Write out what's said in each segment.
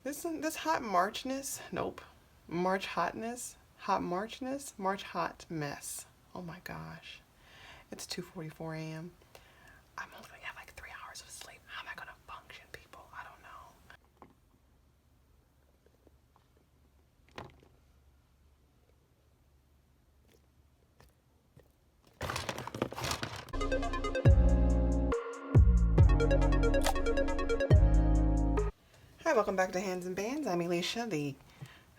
This hot Marchness, nope. March hotness, hot Marchness, March hot mess. Oh my gosh. It's 2:44 a.m. I'm only gonna have like 3 hours of sleep. How am I gonna function, people? I don't know. Hi, welcome back to Hands and Bands. I'm Alicia, the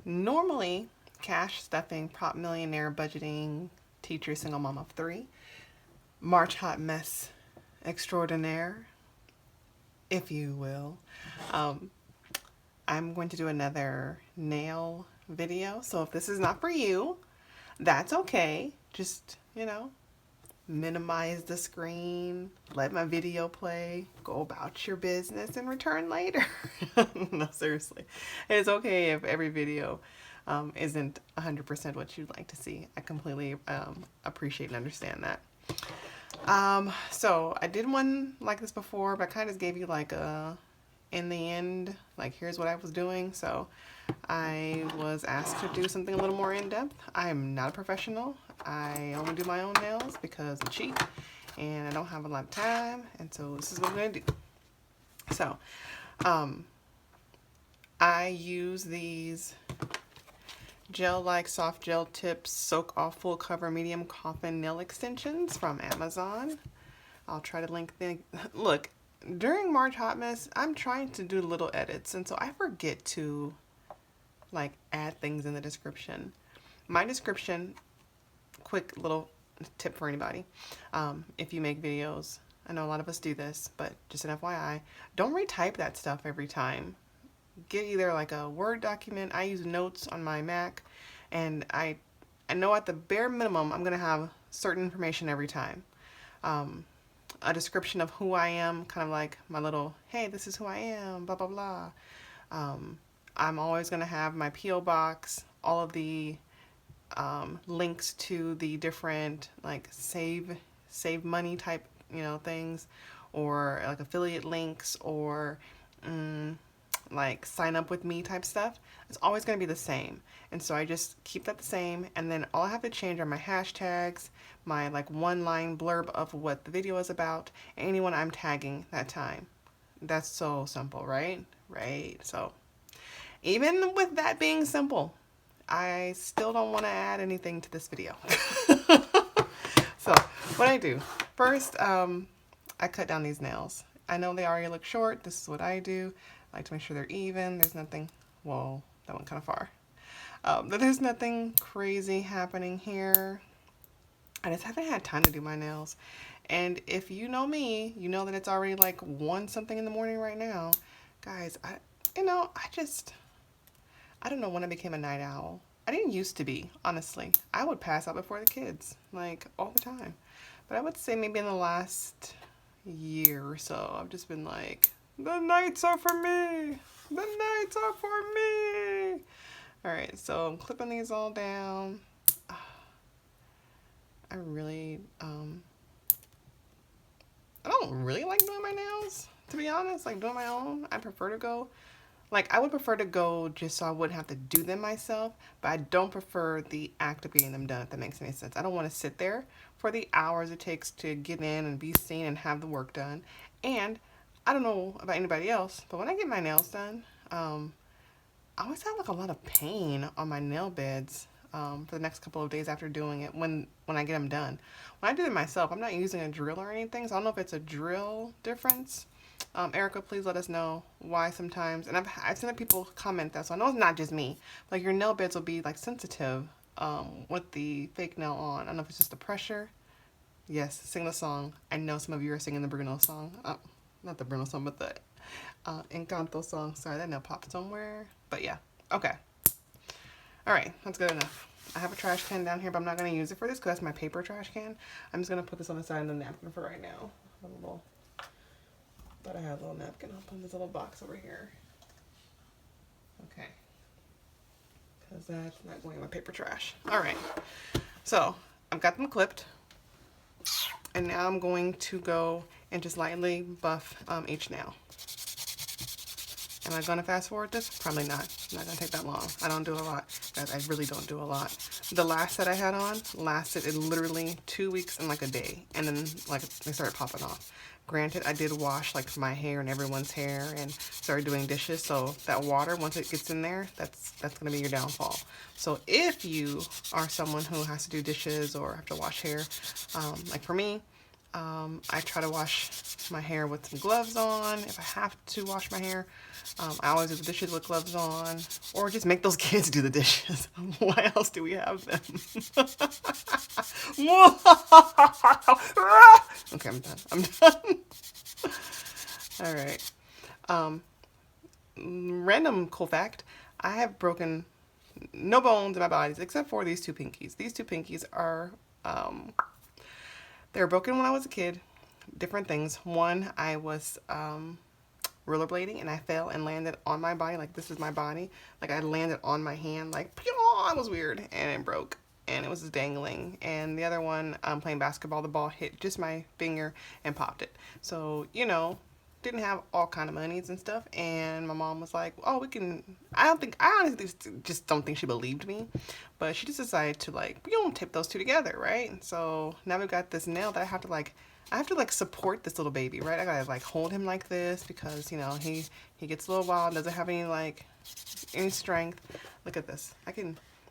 normally cash stuffing, prop millionaire, budgeting teacher, single mom of 3, March hot mess extraordinaire, if you will. I'm going to do another nail video, so if this is not for you, that's okay. Just, you know, minimize the screen, let my video play, go about your business, and return later. No, seriously. It's okay if every video isn't 100% what you'd like to see. I completely appreciate and understand that. So I did one like this before, but I kind of just gave you like a, in the end, like here's what I was doing. So I was asked to do something a little more in-depth. I am not a professional. I only do my own nails because I'm cheap and I don't have a lot of time, and so this is what I'm gonna do. So I use these gel-like soft gel tips soak off full cover medium coffin nail extensions from Amazon. I'll try to link the look. During March Hot Mess, I'm trying to do little edits, and so I forget to like add things in the description. My description, quick little tip for anybody, if you make videos, I know a lot of us do this, but just an FYI, don't retype that stuff every time. Get either like a Word document. I use Notes on my Mac, and I know at the bare minimum I'm gonna have certain information every time. A description of who I am, kind of like my little, hey, this is who I am, blah, blah, blah. I'm always going to have my P.O. box, all of the links to the different like save money type, you know, things, or like affiliate links, or like sign up with me type stuff. It's always going to be the same. And so I just keep that the same, and then all I have to change are my hashtags, my like one-line blurb of what the video is about, and anyone I'm tagging that time. That's so simple, right? Right. So even with that being simple, I still don't want to add anything to this video. So what I do first, I cut down these nails. I know they already look short. This is what I do. I like to make sure they're even. There's nothing, whoa, that went kind of far. But there's nothing crazy happening here. I just haven't had time to do my nails. And if you know me, you know that it's already like 1 something in the morning right now. Guys, I don't know when I became a night owl. I didn't used to be, honestly. I would pass out before the kids, like all the time. But I would say maybe in the last year or so, I've just been like, the nights are for me. The nights are for me. All right, so I'm clipping these all down. I really, I don't really like doing my nails, to be honest. Like doing my own, I prefer to go, like I would prefer to go just so I wouldn't have to do them myself, but I don't prefer the act of getting them done, if that makes any sense. I don't want to sit there for the hours it takes to get in and be seen and have the work done. And I don't know about anybody else, but when I get my nails done, I always have like a lot of pain on my nail beds for the next couple of days after doing it when I get them done. When I do it myself, I'm not using a drill or anything, so I don't know if it's a drill difference. Erica, please let us know why sometimes, and I've seen people comment that, so I know it's not just me. Like your nail beds will be like sensitive with the fake nail on. I don't know if it's just the pressure. Yes, sing the song. I know some of you are singing the Bruno song. Not the Bruno song, but the Encanto song. Sorry, that nail popped somewhere. But yeah, okay. All right, that's good enough. I have a trash can down here, but I'm not going to use it for this because that's my paper trash can. I'm just going to put this on the side of the napkin for right now. Thought I had a little napkin. I'll put in this little box over here. Okay. Because that's not going in my paper trash. All right. So I've got them clipped. And now I'm going to go and just lightly buff each nail. Am I gonna fast forward this? Probably not. Not gonna take that long. I don't do a lot. Guys, I really don't do a lot. The last set I had on lasted literally 2 weeks and like a day, and then like they started popping off. Granted, I did wash like my hair and everyone's hair and started doing dishes, so that water, once it gets in there, that's gonna be your downfall. So if you are someone who has to do dishes or have to wash hair, like for me, I try to wash my hair with some gloves on. If I have to wash my hair, I always do the dishes with gloves on, or just make those kids do the dishes. Why else do we have them? Okay, I'm done. I'm done. All right. Random cool fact, I have broken no bones in my body except for these two pinkies. These two pinkies are, they were broken when I was a kid. Different things. One, I was rollerblading and I fell and landed on my body. Like, this is my body. Like, I landed on my hand. Like, it was weird. And it broke. And it was dangling. And the other one, playing basketball, the ball hit just my finger and popped it. So, you know, didn't have all kind of monies and stuff. And my mom was like, oh, we can, I honestly just don't think she believed me. But she just decided to, like, you don't tape those two together, right? So now we've got this nail that I have to like support this little baby, right? I gotta like hold him like this because, you know, he gets a little wild, doesn't have any strength. Look at this.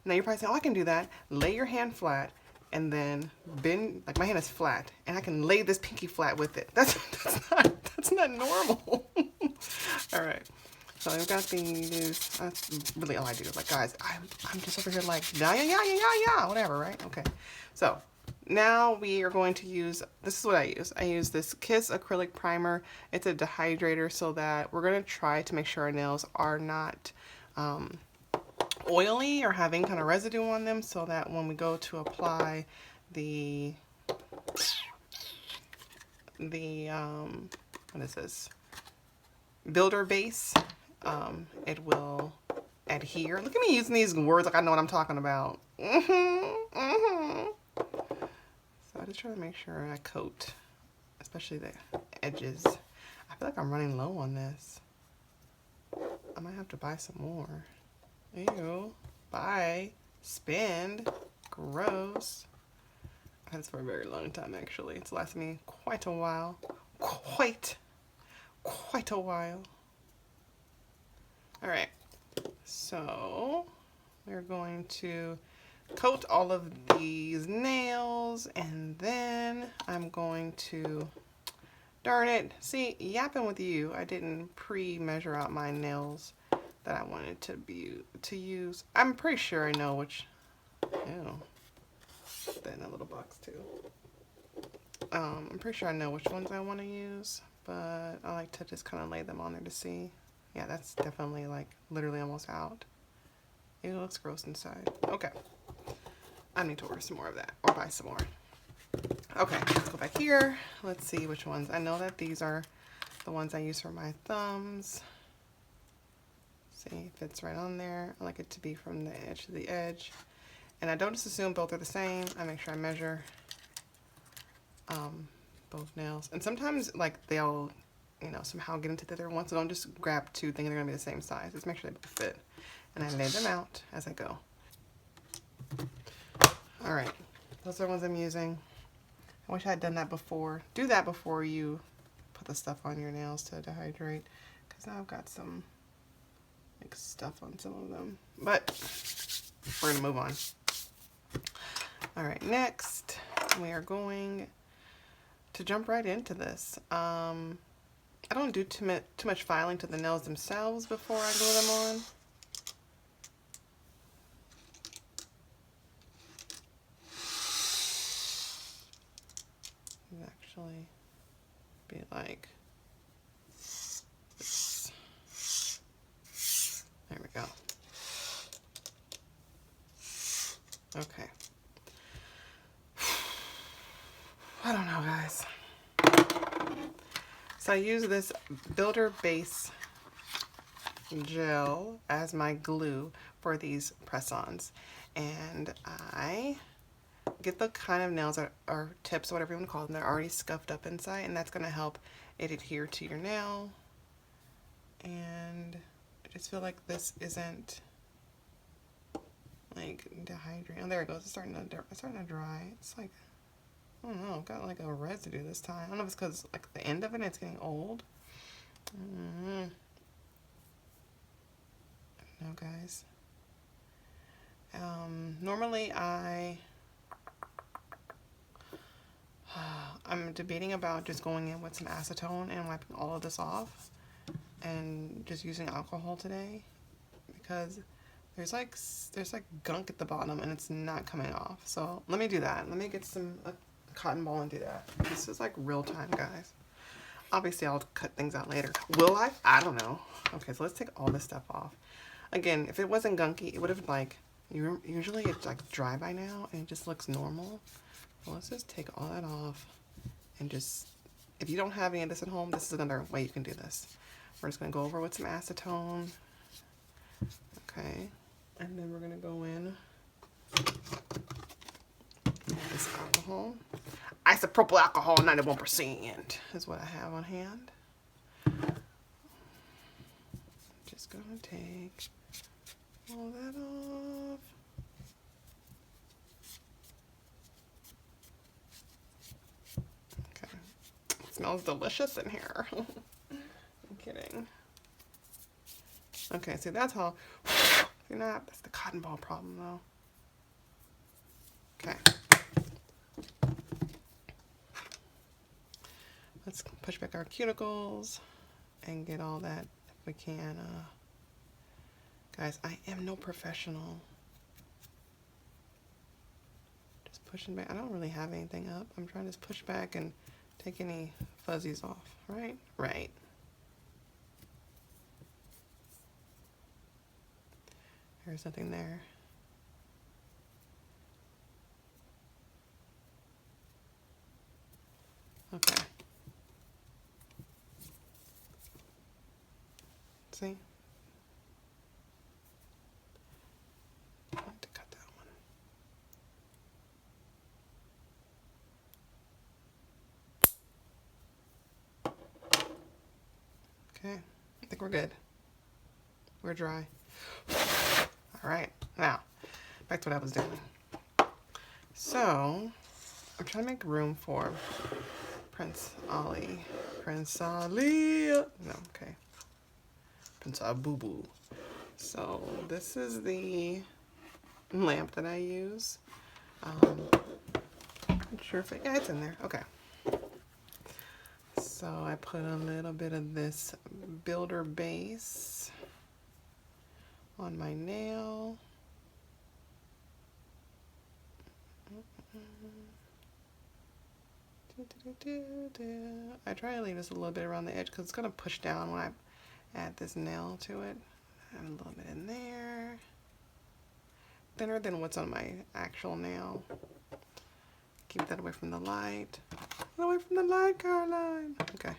Now you're probably saying, oh, I can do that. Lay your hand flat and then bend, like my hand is flat and I can lay this pinky flat with it. That's not normal. All right. So I've got these, that's really all I do. Like, guys, I'm just over here like, yeah, whatever, right? Okay. So now we are going to use, this is what I use. I use this Kiss acrylic primer. It's a dehydrator so that we're going to try to make sure our nails are not oily or have any kind of residue on them, so that when we go to apply the what is this? Builder base, it will adhere. Look at me using these words like I know what I'm talking about. So I just try to make sure I coat, especially the edges. I feel like I'm running low on this. I might have to buy some more. Ew. Buy. Spend. Gross. I've had this for a very long time, actually. It's lasted me quite a while. Quite a while. Alright. So, we're going to coat all of these nails, and then I'm going to, darn it, see, yapping with you, I didn't pre-measure out my nails that I wanted to use. I'm pretty sure I know which, ew, put that in a little box too. I'm pretty sure I know which ones I want to use, but I like to just kind of lay them on there to see. Yeah, that's definitely like literally almost out. It looks gross inside. Okay. I need to order some more of that or buy some more. Okay, let's go back here. Let's see which ones. I know that these are the ones I use for my thumbs. See, it fits right on there. I like it to be from the edge to the edge. And I don't just assume both are the same. I make sure I measure both nails. And sometimes like they'll, you know, somehow get into the other one. So don't just grab two thinking they're gonna be the same size. Just make sure they fit. And I lay them out as I go. All right, those are the ones I'm using. I wish I had done that before. Do that before you put the stuff on your nails to dehydrate, because now I've got some like stuff on some of them. But we're gonna move on. All right, next we are going to jump right into this. I don't do too much filing to the nails themselves before I glue them on. Actually be like this. There we go. Okay. I don't know, guys. So I use this Builder Base gel as my glue for these press-ons, and I get the kind of nails that are tips, whatever you want to call them, they're already scuffed up inside, and that's going to help it adhere to your nail. And I just feel like this isn't like dehydrating. Oh, there it goes. It's starting to dry. It's like, I don't know, got like a residue this time. I don't know if it's because like the end of it, it's getting old. No, guys. Normally I'm debating about just going in with some acetone and wiping all of this off and just using alcohol today, because there's like gunk at the bottom and it's not coming off. So let me do that. Let me get a cotton ball and do that. This is like real time, guys. Obviously I'll cut things out later. Will I? I don't know. Okay, so let's take all this stuff off. Again, if it wasn't gunky, it would have like, usually it's like dry by now and it just looks normal. So let's just take all that off and just, if you don't have any of this at home, this is another way you can do this. We're just gonna go over with some acetone. Okay, and then we're gonna go in with this alcohol. Isopropyl alcohol, 91% is what I have on hand. Just gonna take all that off. Okay, it smells delicious in here. I'm kidding. Okay, see that's how, see that? That's the cotton ball problem though. Okay. Let's push back our cuticles and get all that if we can. Guys, I am no professional. Just pushing back. I don't really have anything up. I'm trying to just push back and take any fuzzies off, right? Right. There's nothing there. Okay. See? I have to cut that one. Okay, I think we're good. We're dry. All right, now, back to what I was doing. So, I'm trying to make room for Prince Ali. No, okay. Prince Boo Boo. So this is the lamp that I use. Not sure if yeah, it's in there. Okay. So I put a little bit of this builder base on my nail. I try to leave this a little bit around the edge because it's going to push down when I add this nail to it. Add a little bit in there. Thinner than what's on my actual nail. Keep that away from the light. Get away from the light, Caroline. Okay.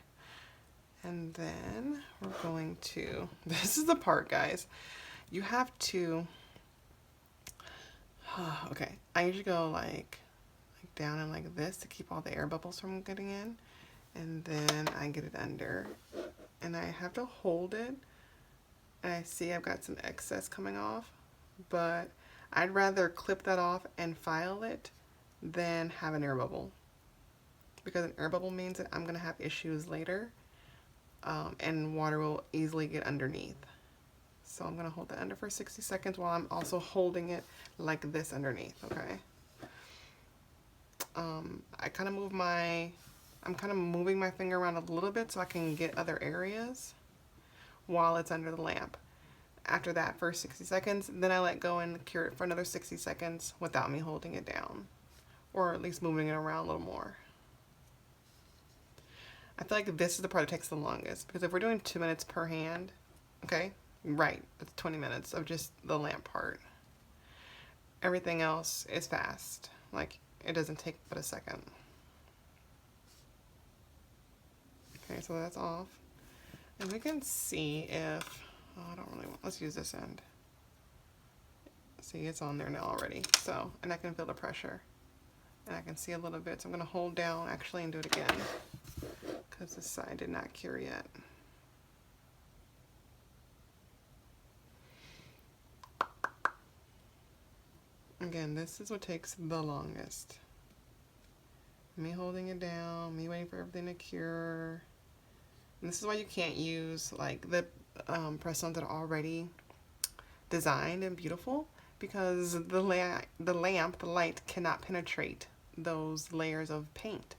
And then we're going to, this is the part, guys. You have to, okay, I usually go like down and like this to keep all the air bubbles from getting in. And then I get it under. And I have to hold it. And I see I've got some excess coming off. But I'd rather clip that off and file it than have an air bubble. Because an air bubble means that I'm going to have issues later. And water will easily get underneath. So I'm going to hold that under for 60 seconds while I'm also holding it like this underneath, okay? I'm kind of moving my finger around a little bit so I can get other areas while it's under the lamp. After that first 60 seconds, then I let go and cure it for another 60 seconds without me holding it down, or at least moving it around a little more. I feel like this is the part that takes the longest, because if we're doing 2 minutes per hand, okay, right, it's 20 minutes of just the lamp part. Everything else is fast. Like, it doesn't take but a second. Okay, so that's off. And we can see if, oh, I don't really want, let's use this end. See, it's on there now already. So, and I can feel the pressure. And I can see a little bit, so I'm gonna hold down actually and do it again, because this side did not cure yet. Again, this is what takes the longest. Me holding it down, me waiting for everything to cure. And this is why you can't use like the press-ons that are already designed and beautiful, because the light cannot penetrate those layers of paint.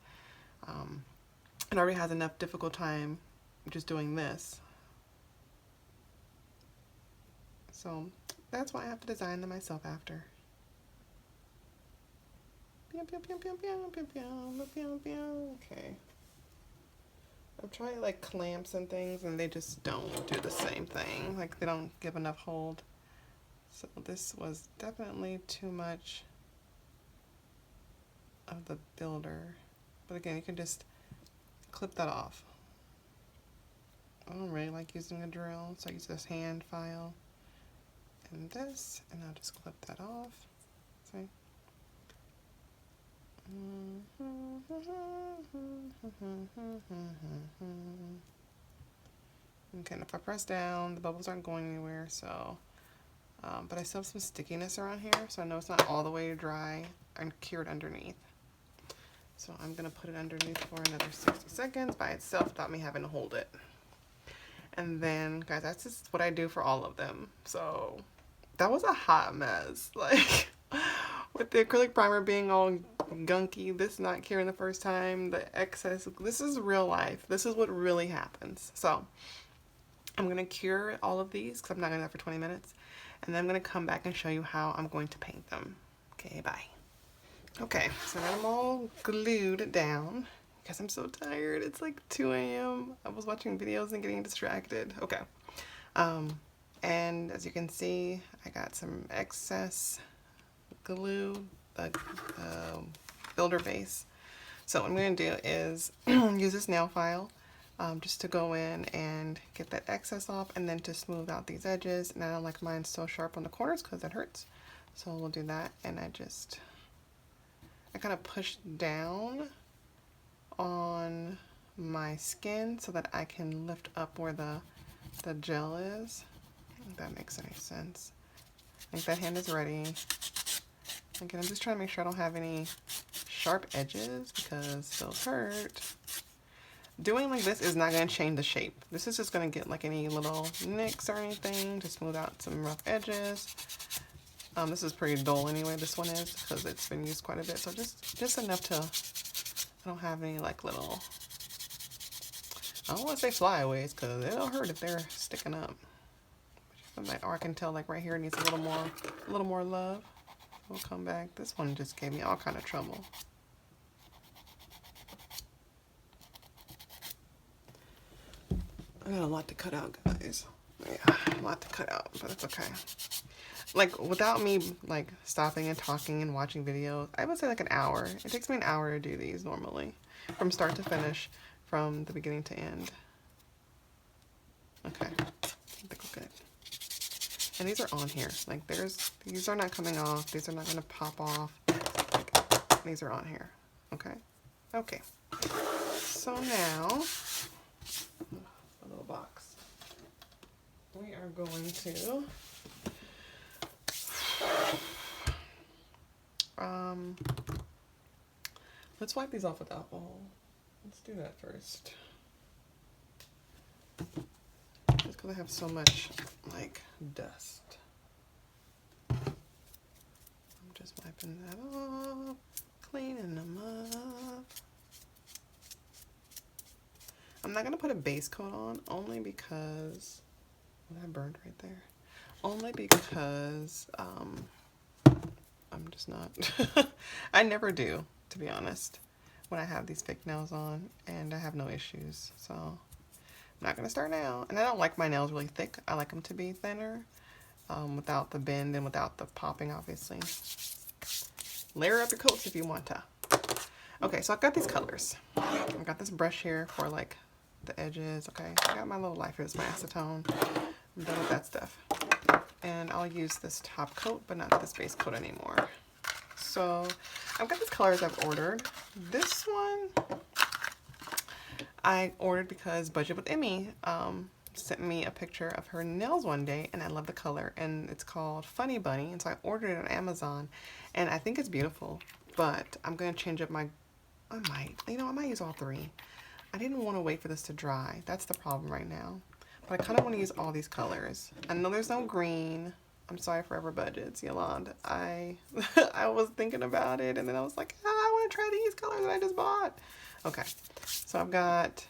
It already has enough difficult time just doing this. So that's why I have to design them myself after. Okay. I'm trying like clamps and things and they just don't do the same thing. Like they don't give enough hold. So this was definitely too much of the builder. But again, you can just clip that off. I don't really like using a drill, so I use this hand file and this, and I'll just clip that off. See? Okay, and if I press down, the bubbles aren't going anywhere, so, but I still have some stickiness around here, so I know it's not all the way dry and cured underneath. So I'm gonna put it underneath for another 60 seconds by itself without me having to hold it. And then, guys, that's just what I do for all of them. So that was a hot mess. Like, with the acrylic primer being all gunky, this not curing the first time, the excess, this is real life. This is what really happens. So I'm going to cure all of these because I'm not going to do that for 20 minutes. And then I'm going to come back and show you how I'm going to paint them. Okay, bye. Okay, so now I'm all glued down because I'm so tired. It's like 2 a.m. I was watching videos and getting distracted. Okay. And as you can see, I got some excess glue, builder base. So what I'm going to do is use this nail file just to go in and get that excess off and then to smooth out these edges. And I don't like mine so sharp on the corners because it hurts. So we'll do that. And I kind of push down on my skin so that I can lift up where the gel is. If that makes any sense. I think that hand is ready. Again, I'm just trying to make sure I don't have any sharp edges because those hurt. Doing like this is not going to change the shape. This is just going to get like any little nicks or anything to smooth out some rough edges. This is pretty dull anyway, this one is, because it's been used quite a bit. So just enough to, I don't have any like little, I don't want to say flyaways because it'll hurt if they're sticking up. Or I can tell like right here it needs a little more love. We'll come back. This one just gave me all kind of trouble. I got a lot to cut out, guys. Yeah, a lot to cut out, but it's okay. Like, without me, like, stopping and talking and watching videos, I would say like an hour. It takes me an hour to do these normally. From start to finish, from the beginning to end. Okay. I think we're good. And these are on here. Like, these are not coming off. These are not going to pop off. Like, these are on here. Okay? Okay. So now, a little box. We are going to let's wipe these off with alcohol. Let's do that first. Just because I have so much like dust. I'm just wiping that off, cleaning them up. I'm not gonna put a base coat on only because that burned right there. Only because I'm just not. I never do, to be honest, when I have these fake nails on, and I have no issues. So I'm not gonna start now. And I don't like my nails really thick. I like them to be thinner, without the bend and without the popping, obviously. Layer up your coats if you want to. Okay, so I've got these colors. I've got this brush here for like the edges. Okay, I got my little life. Here's my acetone. I'm done with that stuff. And I'll use this top coat, but not this base coat anymore. So I've got these colors I've ordered. This one I ordered because budget with Emmy. sent me a picture of her nails one day, and I love the color, and it's called Funny Bunny, and so I ordered it on Amazon, and I think it's beautiful, but I'm going to change up my, I might use all three. I didn't want to wait for this to dry. That's the problem right now. But I kind of want to use all these colors. I know there's no green. I'm sorry for ever budgets, Yolanda. I was thinking about it, and then I was like, I want to try these colors that I just bought. Okay, so I've got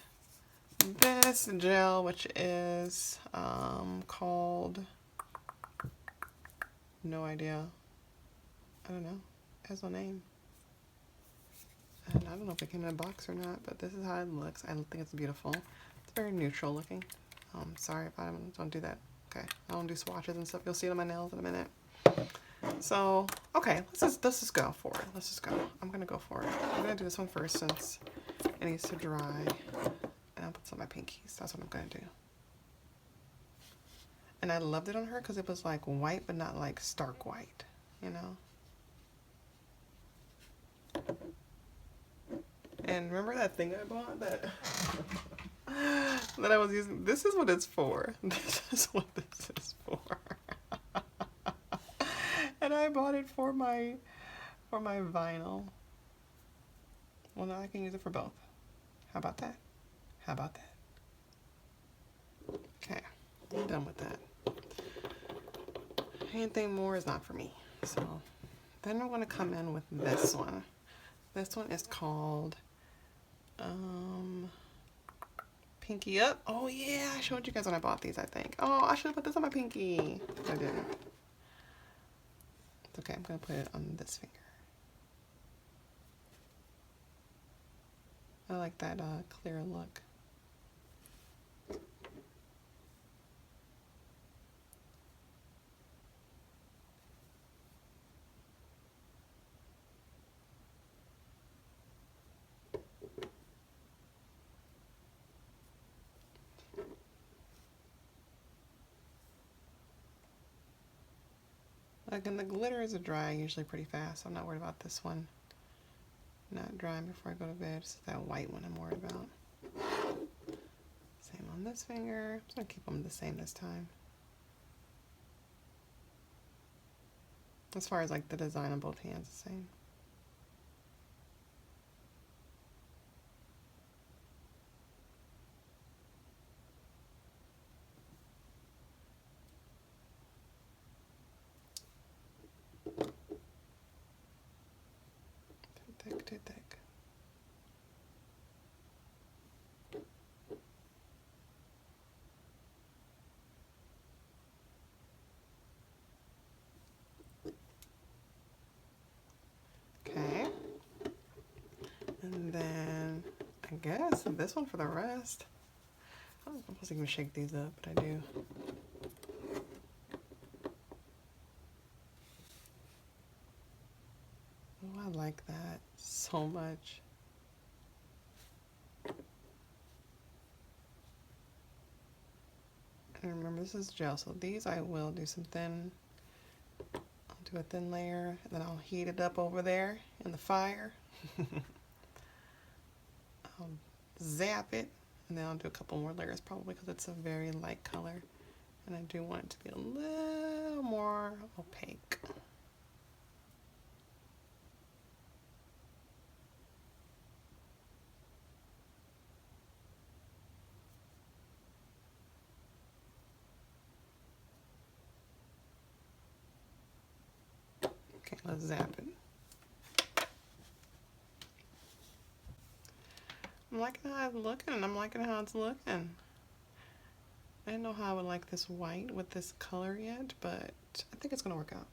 this gel, which is called, no idea. I don't know. It has no name. And I don't know if it came in a box or not, but this is how it looks. I think it's beautiful. It's very neutral looking. Sorry if I don't do that. Okay, I don't do swatches and stuff. You'll see it on my nails in a minute. So, okay, let's just go for it. Let's just go. I'm gonna go for it. I'm gonna do this one first since it needs to dry. And I'll put some of my pinkies. That's what I'm gonna do. And I loved it on her because it was like white, but not like stark white, you know? And remember that thing I bought that that I was using? This is what it's for. This is what this is for. And I bought it for my vinyl. Well, now I can use it for both. How about that? How about that? Okay, I'm done with that. Anything more is not for me. So then I'm going to come in with this one. This one is called Pinky Up. Oh yeah, I showed you guys when I bought these, I think. Oh, I should have put this on my pinky. I didn't. It's okay, I'm going to put it on this finger. I like that clear look. Again, the glitter is dry usually pretty fast. I'm not worried about this one not drying before I go to bed. It's that white one I'm worried about. Same on this finger. I'm just going to keep them the same this time. As far as like the design on both hands, the same. Too thick. Okay. And then I guess this one for the rest. I don't know if I'm supposed to even shake these up, but I do. Oh, I like that so much. And remember, this is gel, so these I will do some thin. I'll do a thin layer, and then I'll heat it up over there in the fire. I'll zap it, and then I'll do a couple more layers probably because it's a very light color. And I do want it to be a little more opaque. Okay, let's zap it. I'm liking how it's looking. I'm liking how it's looking. I didn't know how I would like this white with this color yet, but I think it's gonna work out.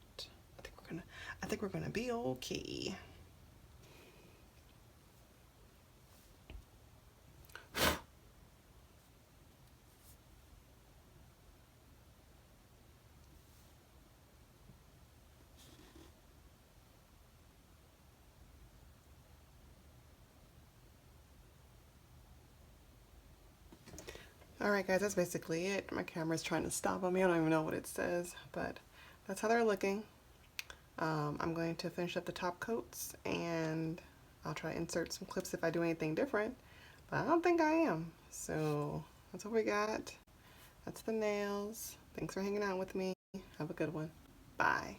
I think we're gonna be okay. Alright guys, that's basically it. My camera's trying to stop on me. I don't even know what it says, but that's how they're looking. I'm going to finish up the top coats, and I'll try to insert some clips if I do anything different, but I don't think I am. So that's what we got. That's the nails. Thanks for hanging out with me. Have a good one. Bye.